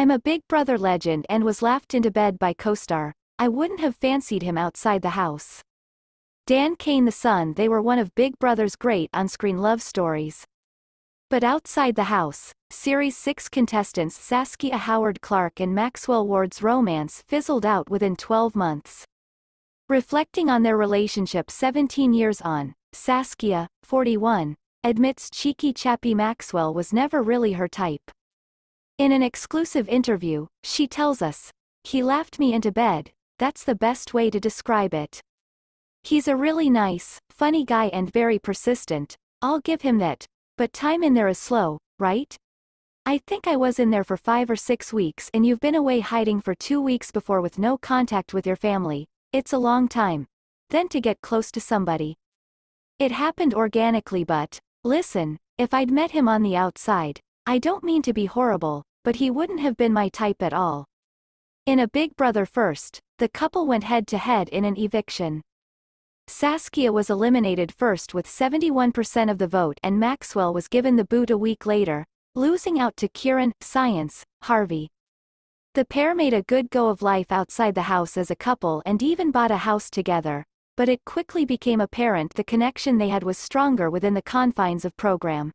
I'm a Big Brother legend and was laughed into bed by co-star. I wouldn't have fancied him outside the house. Dan Kane the son. They were one of Big Brother's great on-screen love stories. But outside the house, Series 6 contestants Saskia Howard Clark and Maxwell Ward's romance fizzled out within 12 months. Reflecting on their relationship 17 years on, Saskia, 41, admits cheeky chappy Maxwell was never really her type. In an exclusive interview, she tells us, "He laughed me into bed, that's the best way to describe it. He's a really nice, funny guy and very persistent, I'll give him that, but time in there is slow, right? I think I was in there for 5 or 6 weeks and you've been away hiding for 2 weeks before with no contact with your family, it's a long time. Then to get close to somebody. It happened organically but, listen, if I'd met him on the outside, I don't mean to be horrible, but he wouldn't have been my type at all." In a Big Brother first, the couple went head-to-head in an eviction. Saskia was eliminated first with 71% of the vote and Maxwell was given the boot a week later, losing out to Kieran Science Harvey. The pair made a good go of life outside the house as a couple and even bought a house together, but it quickly became apparent the connection they had was stronger within the confines of program.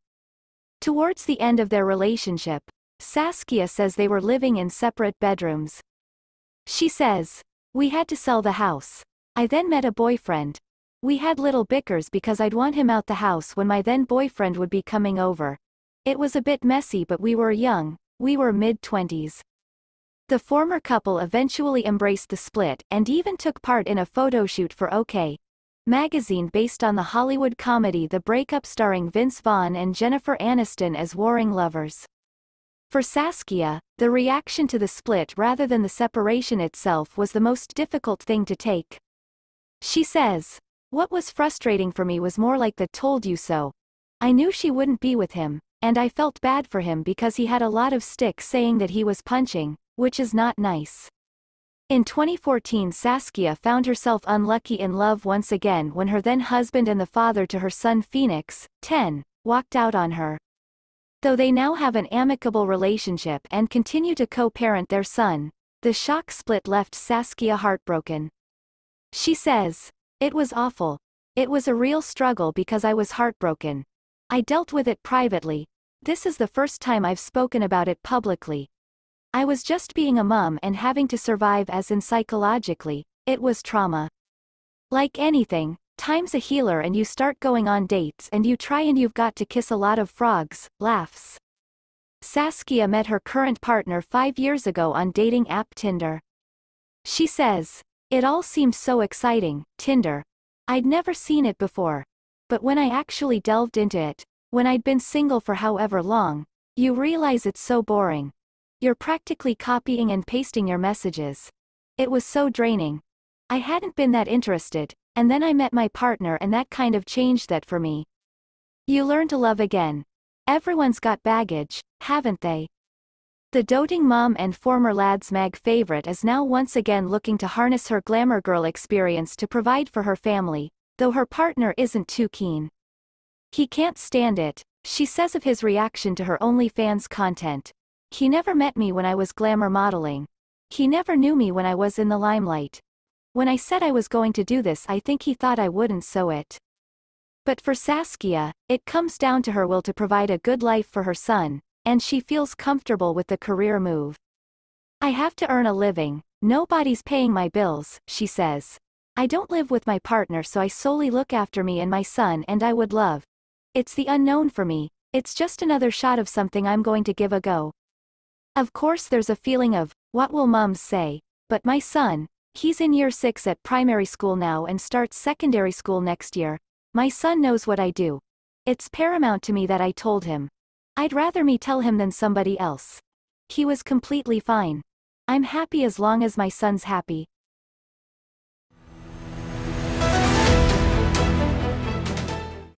Towards the end of their relationship, Saskia says they were living in separate bedrooms. She says, "We had to sell the house. I then met a boyfriend. We had little bickers because I'd want him out the house when my then boyfriend would be coming over. It was a bit messy but we were young, we were mid-20s. The former couple eventually embraced the split and even took part in a photo shoot for OK magazine based on the Hollywood comedy The Breakup starring Vince Vaughn and Jennifer Aniston as warring lovers. For Saskia, the reaction to the split rather than the separation itself was the most difficult thing to take. She says, "What was frustrating for me was more like the told you so. I knew she wouldn't be with him, and I felt bad for him because he had a lot of stick saying that he was punching, which is not nice." In 2014 Saskia found herself unlucky in love once again when her then husband and the father to her son Phoenix, 10, walked out on her. Though they now have an amicable relationship and continue to co-parent their son, the shock split left Saskia heartbroken. She says, "It was awful. It was a real struggle because I was heartbroken. I dealt with it privately. This is the first time I've spoken about it publicly. I was just being a mom and having to survive as in psychologically, it was trauma. Like anything, time's a healer and you start going on dates and you try and you've got to kiss a lot of frogs," laughs. Saskia met her current partner 5 years ago on dating app Tinder. She says, "It all seemed so exciting, Tinder. I'd never seen it before. But when I actually delved into it, when I'd been single for however long, you realize it's so boring. You're practically copying and pasting your messages. It was so draining. I hadn't been that interested, and then I met my partner and that kind of changed that for me. You learn to love again. Everyone's got baggage, haven't they?" The doting mom and former Lads Mag favorite is now once again looking to harness her glamour girl experience to provide for her family, though her partner isn't too keen. "He can't stand it," she says of his reaction to her OnlyFans content. "He never met me when I was glamour modeling. He never knew me when I was in the limelight. When I said I was going to do this I think he thought I wouldn't so it." But for Saskia, it comes down to her will to provide a good life for her son, and she feels comfortable with the career move. "I have to earn a living, nobody's paying my bills," she says. "I don't live with my partner so I solely look after me and my son and I would love. It's the unknown for me, it's just another shot of something I'm going to give a go. Of course there's a feeling of, what will mums say, but my son, he's in year 6 at primary school now and starts secondary school next year. My son knows what I do. It's paramount to me that I told him. I'd rather me tell him than somebody else. He was completely fine. I'm happy as long as my son's happy."